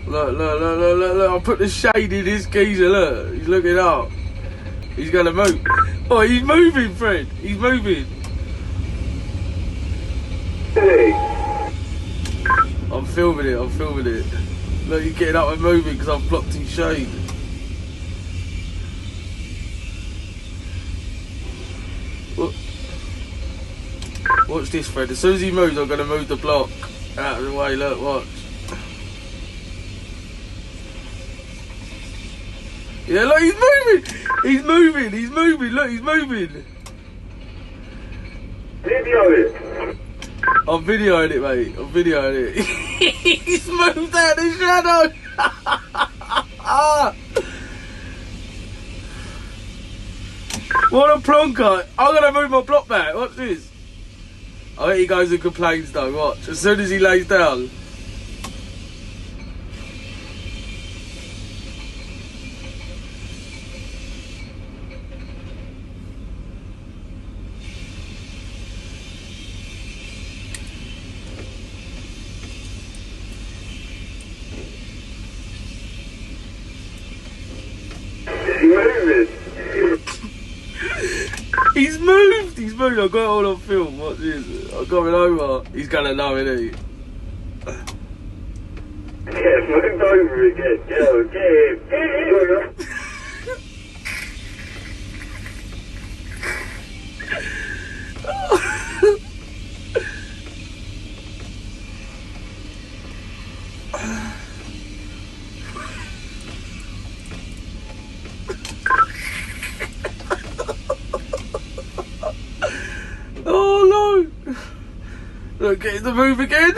Look. I'll put the shade in his geezer, look. He's looking up. He's gonna move. Oh, he's moving, Fred. He's moving. Hey. I'm filming it. Look, he's getting up and moving because I've blocked his shade. Watch this, Fred. As soon as he moves, I'm going to move the block out of the way. Look, watch. Yeah, look, he's moving. Look, he's moving. Video it. I'm videoing it, mate. He's moved out the shadow. What a plonker. I'm going to move my block back. Watch this. I bet he goes and complains though, watch. As soon as he lays down. He's moved. I've got it all on film. Watch this. I've got it over. He's gonna know, isn't he? Yeah, moved over again. Get him. Oh no! Look, getting the move again.